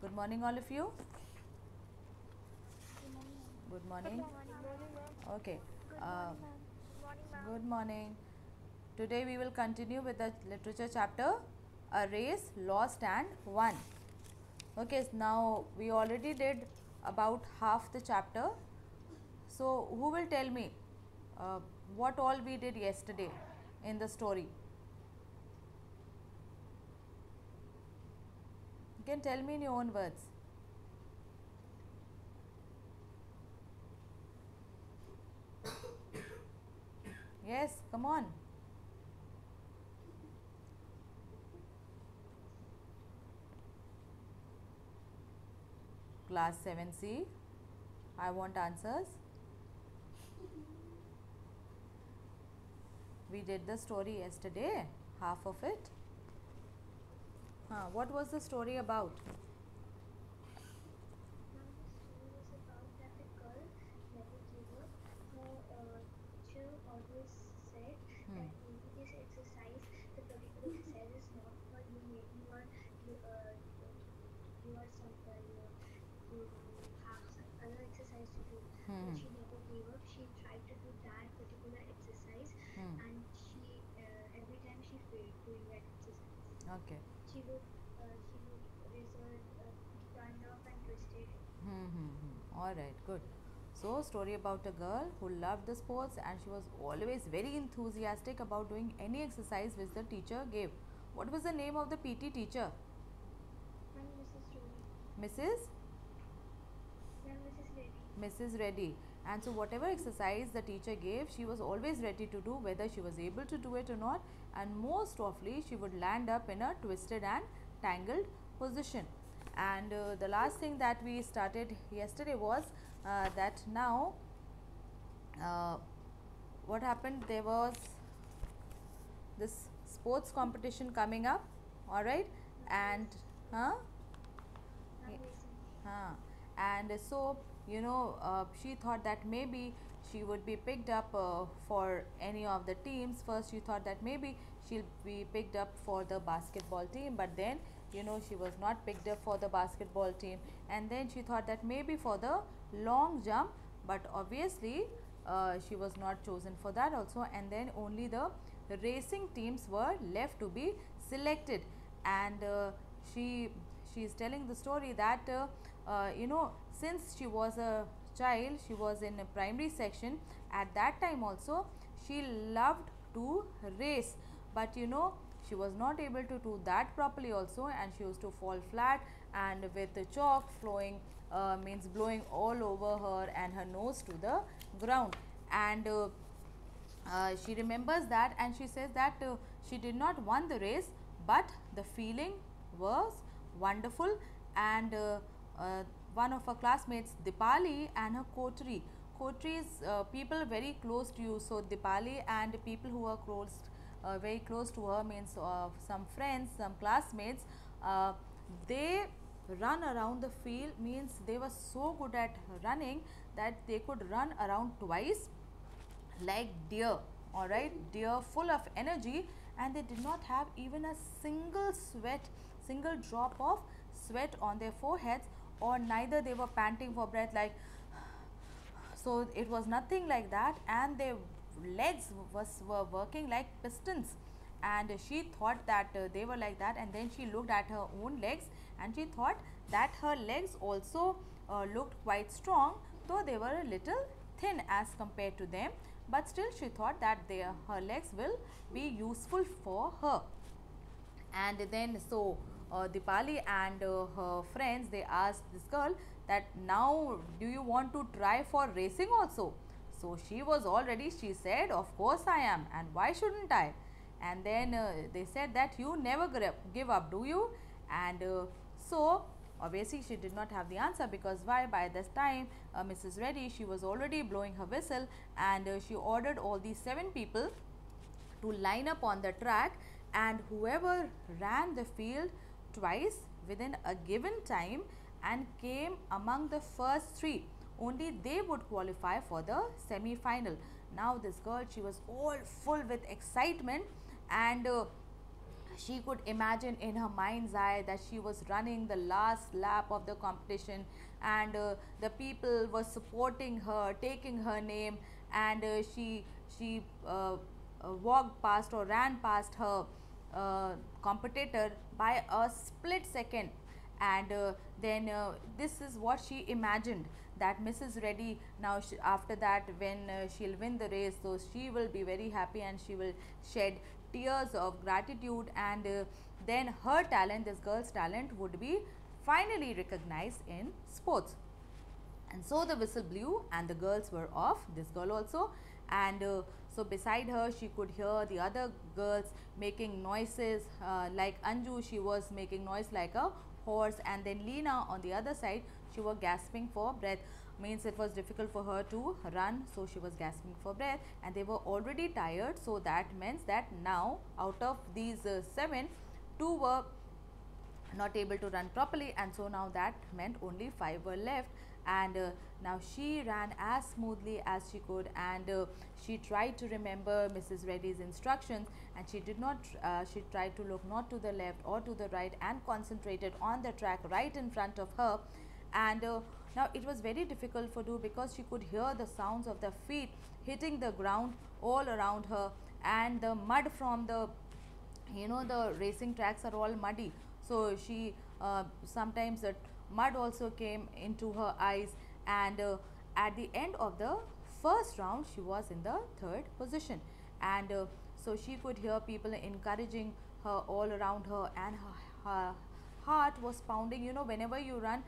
Good morning, all of you. Good morning. Okay. Good Uh, morning, ma'am. Good morning, ma'am. Good morning. Today we will continue with the literature chapter, A Race Lost and Won. Okay, so now we already did about half the chapter. So, who will tell me uh, what all we did yesterday in the story? You can tell me in your own words. Yes, come on. Class 7C. I want answers. We did the story yesterday, half of it. What was the story about? Now the story is about that the girl never gave up. Her teacher always said Hmm. that maybe this exercise, the particular exercise, is not for you. Maybe you are some you have some other exercise to do. But Hmm. she never gave up. She tried to do that particular exercise, Hmm. and she every time she failed doing that exercise. Okay. She would raise her turned up and twisted. All right, good. So, story about a girl who loved the sports and she was always very enthusiastic about doing any exercise which the teacher gave. What was the name of the PT teacher? And Mrs. Rooney, Mrs. then Mrs. Reddy. Mrs. Reddy. And so, whatever exercise the teacher gave, she was always ready to do, whether she was able to do it or not. And most often, she would land up in a twisted and tangled position. And the last thing that we started yesterday was that now uh, what happened, there was this sports competition coming up, all right, Now and racing. huh Now racing. Huh. And so, she thought that maybe she would be picked up for any of the teams. First, she thought that maybe she'll be picked up for the basketball team, but then, she was not picked up for the basketball team. And then she thought that maybe for the long jump, but obviously, she was not chosen for that also. And then only the racing teams were left to be selected. And she she is telling the story that since she was a child, she was in a primary section. At that time also, she loved to race, but she was not able to do that properly also, and she used to fall flat, and with the chalk flowing, means blowing all over her and her nose to the ground. And she remembers that, and she says that she did not won the race, but the feeling was wonderful. And one of her classmates, Dipali, and her Kotri. Kotri is people very close to you. So Dipali and people who are close, very close to her, means some friends, some classmates. They run around the field, means they were so good at running that they could run around twice like deer, all right, deer full of energy. And they did not have even a single drop of sweat on their foreheads, or neither they were panting for breath, like, so it was nothing like that. And their legs were working like pistons. And she thought that they were like that. And then she looked at her own legs, and she thought that her legs also looked quite strong, though they were a little thin as compared to them. But still she thought that her legs will be useful for her. And then so Dipali and her friends, they asked this girl that, now do you want to try for racing also? So she was all ready. She said, of course I am, and why shouldn't I? And then they said that, you never give up, do you? And so obviously she did not have the answer, because why, by this time Mrs. Reddy, she was already blowing her whistle. And she ordered all these 7 people to line up on the track, and whoever ran the field twice within a given time and came among the first 3, only they would qualify for the semi final. Now this girl, she was all full with excitement. And she could imagine in her mind's eye that she was running the last lap of the competition, and the people were supporting her, taking her name, and she walked past or ran past her competitor by a split second. And then this is what she imagined, that Mrs. Reddy now after that, when she'll win the race, so she will be very happy and she will shed tears of gratitude, and then her talent, this girl's talent, would be finally recognized in sports. And so the whistle blew and the girls were off, this girl also. And so beside her she could hear the other girls making noises, like Anju, she was making noise like a horse, and then Leena on the other side, she was gasping for breath, means it was difficult for her to run, so she was gasping for breath, and they were already tired. So that means that now out of these seven, two were not able to run properly, and so now that meant only five were left. And now she ran as smoothly as she could, and she tried to remember Mrs. Reddy's instructions, and she did not she tried to look not to the left or to the right, and concentrated on the track right in front of her. And now it was very difficult for her, because she could hear the sounds of the feet hitting the ground all around her, and the mud from the, the racing tracks are all muddy, so she sometimes that mud also came into her eyes. And at the end of the first round she was in the third position, and so she could hear people encouraging her all around her, and her heart was pounding. Whenever you run,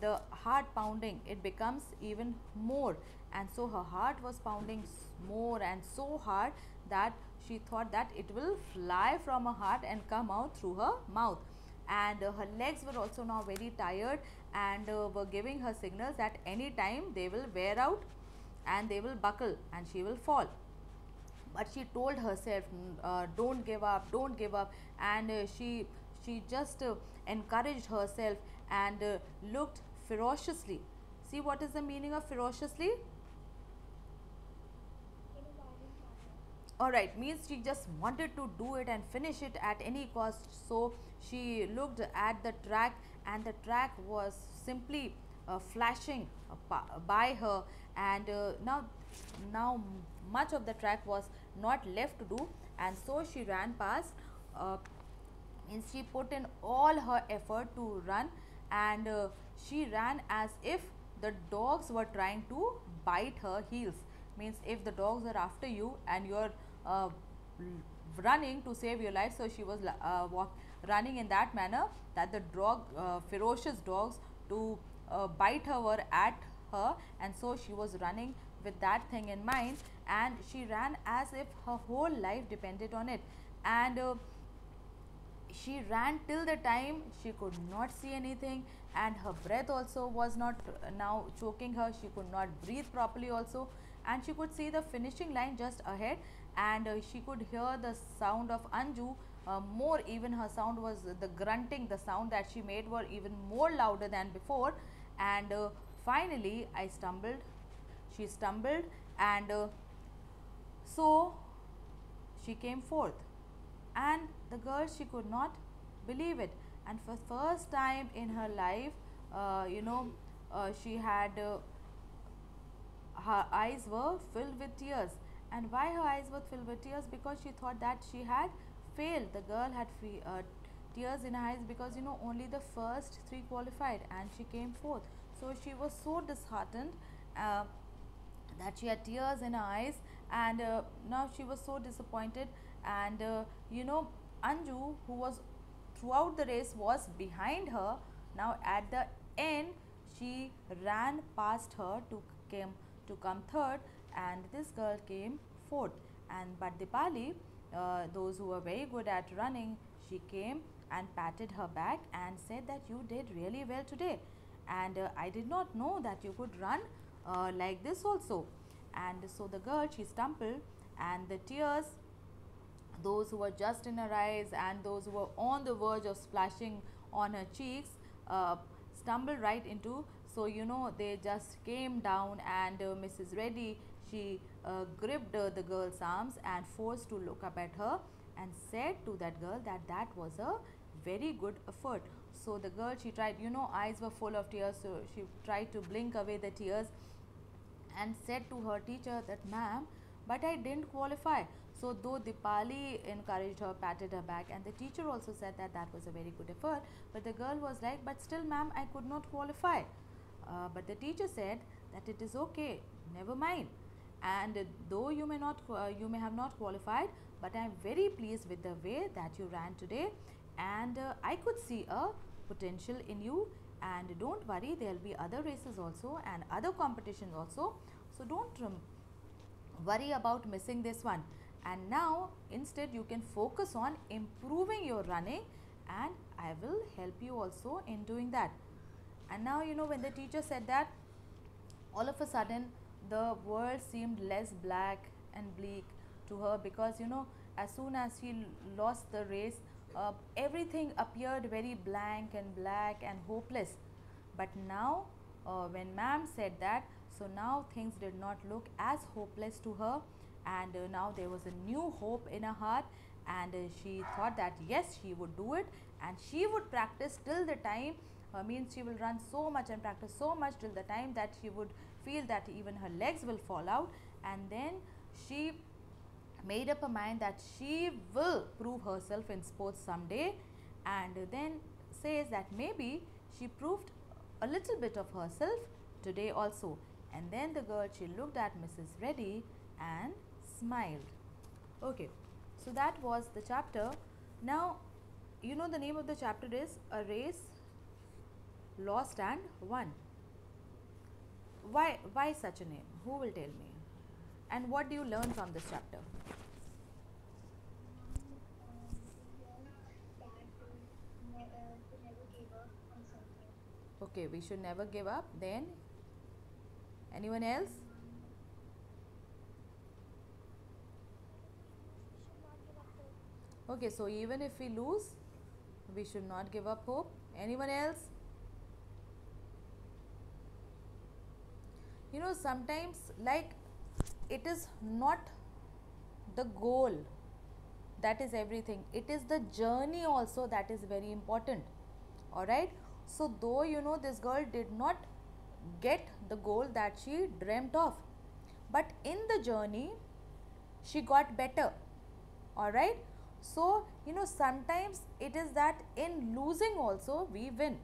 the heart pounding, it becomes even more, and so her heart was pounding more and so hard that she thought that it will fly from her heart and come out through her mouth. And her legs were also now very tired, and were giving her signals that any time they will wear out and they will buckle and she will fall. But she told herself, don't give up, don't give up. And she just encouraged herself, and looked ferociously. See what is the meaning of ferociously? in a violent manner. Alright, means she just wanted to do it and finish it at any cost. So she looked at the track, and the track was simply flashing by her. And now much of the track was not left to do, and so she ran past. uh, Means she put in all her effort to run, and she ran as if the dogs were trying to bite her heels. Means if the dogs are after you and you're uh, running to save your life, so she was running in that manner, that the ferocious dogs to bite her were at her, and so she was running with that thing in mind, and she ran as if her whole life depended on it. And she ran till the time she could not see anything, and her breath also was not now choking her, she could not breathe properly also. And she could see the finishing line just ahead, and she could hear the sound of Anju more. Even her sound was the grunting, the sound that she made were even more louder than before. And finally I stumbled she stumbled, and so she came forth. And the girl, she could not believe it, and for first time in her life, she had her eyes were filled with tears. And why her eyes were filled with tears? Because she thought that she had failed. The girl had tears in her eyes, because only the first three qualified and she came fourth. So she was so disheartened, uh, that she had tears in her eyes. And now she was so disappointed. And Anju, who was throughout the race was behind her, now at the end she ran past her to come third, and this girl came fourth. And but Dipali, those who were very good at running, she came and patted her back and said that you did really well today, and I did not know that you could run like this also. And so the girl, she stumbled, and the tears, those who were just in her eyes and those who were on the verge of splashing on her cheeks, uh, stumbled right into, so they just came down. And Mrs. Reddy, she gripped the girl's arms and forced to look up at her. and said to that girl that that was a very good effort. So the girl, she tried, eyes were full of tears, so she tried to blink away the tears and said to her teacher that, ma'am, but I didn't qualify. So though Dipali encouraged her, patted her back, and the teacher also said that that was a very good effort, but the girl was like, but still, ma'am, I could not qualify. But the teacher said that it is okay, never mind. And though you may have not qualified, but I am very pleased with the way that you ran today, and I could see a potential in you. And don't worry, there will be other races also and other competitions also. So don't worry about missing this one. And now instead you can focus on improving your running, and I will help you also in doing that. And now, when the teacher said that, all of a sudden the world seemed less black and bleak to her, because as soon as she lost the race, everything appeared very blank and black and hopeless. But now, when ma'am said that, so now things did not look as hopeless to her, and now there was a new hope in her heart, and she thought that yes, she would do it, and she would practice till the time, means she will run so much and practice so much till the time that she would feel that even her legs will fall out. And then she made up her mind that she will prove herself in sports someday, and then says that maybe she proved a little bit of herself today also. And then the girl, she looked at Mrs. Reddy and smiled. Okay, so that was the chapter. Now, the name of the chapter is A Race Lost and Won. Why such a name? Who will tell me? And what do you learn from this chapter? To never give up on something. Okay, we should never give up. Then, anyone else? Should not give up hope. Okay, so even if we lose, we should not give up hope. Anyone else? Sometimes, like, it is not the goal that is everything, it is the journey also that is very important. All right, so though this girl did not get the goal that she dreamt of, but in the journey she got better. All right, so sometimes it is that in losing also we win.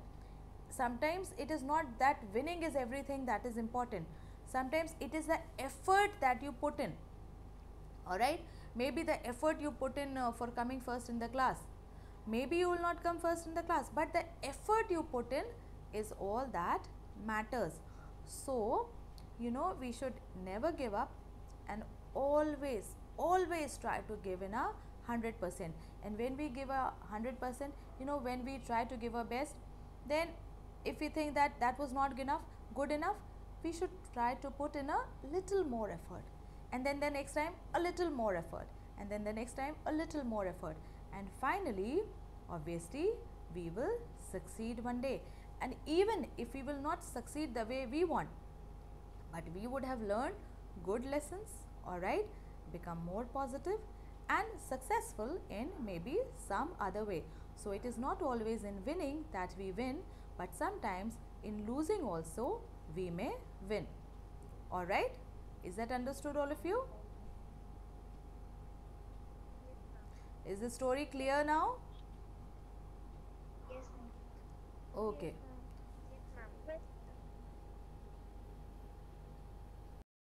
Sometimes it is not that winning is everything that is important. Sometimes it is the effort that you put in. All right, maybe the effort you put in for coming first in the class, maybe you will not come first in the class, but the effort you put in is all that matters. So we should never give up, and always try to give in a 100%. And when we give a 100%, when we try to give our best, then if we think that that was not good enough, we should try to put in a little more effort, and then the next time a little more effort, and then the next time a little more effort, and finally, obviously, we will succeed one day. And even if we will not succeed the way we want, but we would have learned good lessons. All right, become more positive and successful in maybe some other way. So it is not always in winning that we win, but sometimes in losing also we may win. All right, is that understood, all of you? Is the story clear now? Yes, ma'am. Okay. Yes, ma'am. Yes,